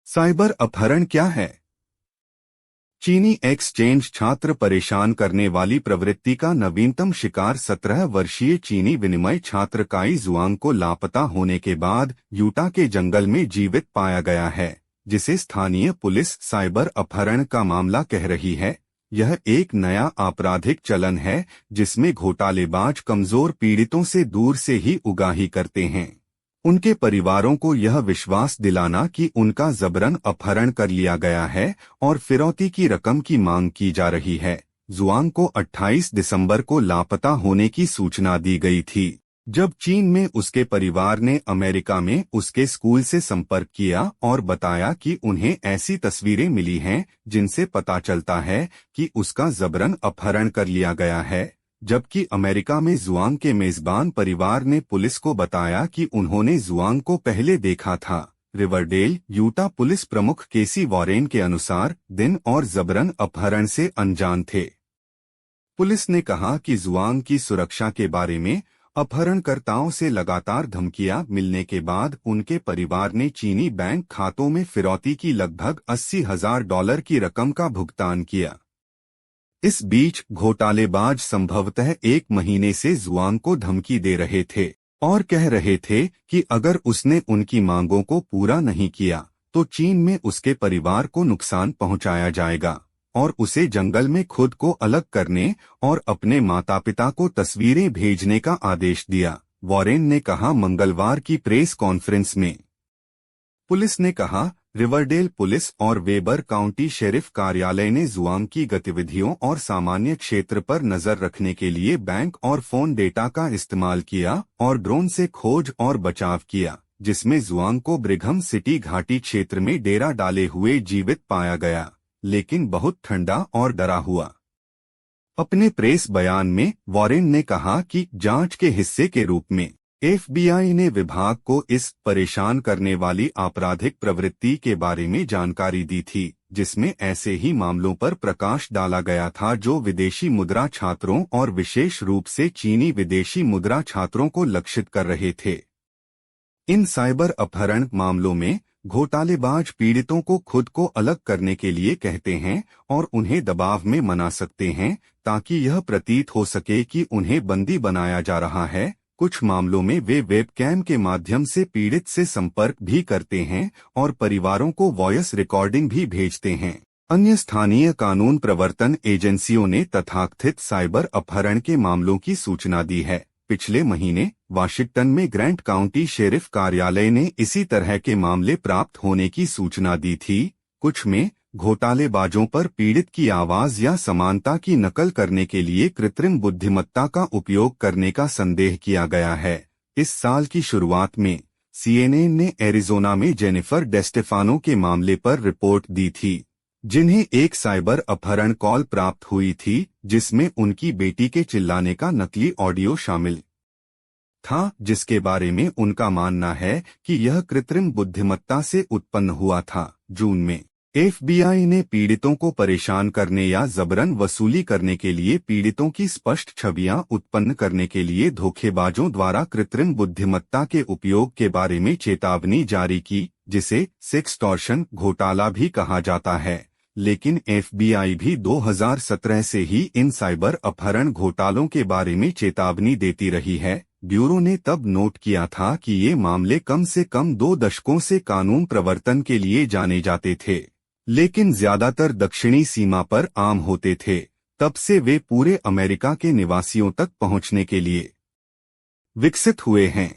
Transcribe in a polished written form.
Cyber अपहरण क्या है? चीनी एक्सचेंज छात्र परेशान करने वाली प्रवृत्ति का नवीनतम शिकार 17 वर्षीय चीनी विनिमय छात्र काई जुआंग को लापता होने के बाद यूटा के जंगल में जीवित पाया गया है, जिसे स्थानीय पुलिस साइबर अपहरण का मामला कह रही है। यह एक नया आपराधिक चलन है जिसमें घोटालेबाज कमजोर पीड़ितों से दूर से ही उगाही करते हैं। उनके परिवारों को यह विश्वास दिलाना कि उनका जबरन अपहरण कर लिया गया है और फिरौती की रकम की मांग की जा रही है। जुआंग को 28 दिसंबर को लापता होने की सूचना दी गई थी, जब चीन में उसके परिवार ने अमेरिका में उसके स्कूल से संपर्क किया और बताया कि उन्हें ऐसी तस्वीरें मिली हैं जिनसे पता चलता है कि उसका जबरन अपहरण कर लिया गया है। जबकि अमेरिका में जुआंग के मेजबान परिवार ने पुलिस को बताया कि उन्होंने जुआंग को पहले देखा था। रिवरडेल यूटा पुलिस प्रमुख केसी वॉरेन के अनुसार दिन और जबरन अपहरण से अनजान थे। पुलिस ने कहा कि जुआंग की सुरक्षा के बारे में अपहरणकर्ताओं से लगातार धमकियां मिलने के बाद उनके परिवार ने चीनी बैंक खातों में फिरौती की लगभग $80,000 की रकम का भुगतान किया। इस बीच घोटालेबाज संभवतः 1 महीने से जुआंग को धमकी दे रहे थे और कह रहे थे कि अगर उसने उनकी मांगों को पूरा नहीं किया तो चीन में उसके परिवार को नुकसान पहुंचाया जाएगा और उसे जंगल में खुद को अलग करने और अपने माता पिता को तस्वीरें भेजने का आदेश दिया, वॉरेन ने कहा मंगलवार की प्रेस कॉन्फ्रेंस में। पुलिस ने कहा, रिवरडेल पुलिस और वेबर काउंटी शेरिफ कार्यालय ने जुआंग की गतिविधियों और सामान्य क्षेत्र पर नजर रखने के लिए बैंक और फोन डेटा का इस्तेमाल किया और ड्रोन से खोज और बचाव किया, जिसमें जुआंग को ब्रिघम सिटी घाटी क्षेत्र में डेरा डाले हुए जीवित पाया गया, लेकिन बहुत ठंडा और डरा हुआ। अपने प्रेस बयान में वॉरेन ने कहा कि जांच के हिस्से के रूप में FBI ने विभाग को इस परेशान करने वाली आपराधिक प्रवृत्ति के बारे में जानकारी दी थी, जिसमें ऐसे ही मामलों पर प्रकाश डाला गया था जो विदेशी मुद्रा छात्रों और विशेष रूप से चीनी विदेशी मुद्रा छात्रों को लक्षित कर रहे थे। इन साइबर अपहरण मामलों में घोटालेबाज पीड़ितों को खुद को अलग करने के लिए कहते हैं और उन्हें दबाव में मना सकते हैं ताकि यह प्रतीत हो सके कि उन्हें बंदी बनाया जा रहा है। कुछ मामलों में वे वेबकैम के माध्यम से पीड़ित से संपर्क भी करते हैं और परिवारों को वॉयस रिकॉर्डिंग भी भेजते हैं। अन्य स्थानीय कानून प्रवर्तन एजेंसियों ने तथाकथित साइबर अपहरण के मामलों की सूचना दी है। पिछले महीने वाशिंगटन में ग्रैंट काउंटी शेरिफ कार्यालय ने इसी तरह के मामले प्राप्त होने की सूचना दी थी। कुछ में घोटालेबाजों पर पीड़ित की आवाज या समानता की नकल करने के लिए कृत्रिम बुद्धिमत्ता का उपयोग करने का संदेह किया गया है। इस साल की शुरुआत में CNN ने एरिजोना में जेनिफर डेस्टेफानो के मामले पर रिपोर्ट दी थी, जिन्हें एक साइबर अपहरण कॉल प्राप्त हुई थी जिसमें उनकी बेटी के चिल्लाने का नकली ऑडियो शामिल था, जिसके बारे में उनका मानना है कि यह कृत्रिम बुद्धिमत्ता से उत्पन्न हुआ था। जून में FBI ने पीड़ितों को परेशान करने या जबरन वसूली करने के लिए पीड़ितों की स्पष्ट छवियां उत्पन्न करने के लिए धोखेबाजों द्वारा कृत्रिम बुद्धिमत्ता के उपयोग के बारे में चेतावनी जारी की, जिसे सेक्सटॉर्शन घोटाला भी कहा जाता है। लेकिन FBI भी 2017 से ही इन साइबर अपहरण घोटालों के बारे में चेतावनी देती रही है। ब्यूरो ने तब नोट किया था कि ये मामले कम से कम 2 दशकों से कानून प्रवर्तन के लिए जाने जाते थे, लेकिन ज्यादातर दक्षिणी सीमा पर आम होते थे। तब से वे पूरे अमेरिका के निवासियों तक पहुंचने के लिए विकसित हुए हैं।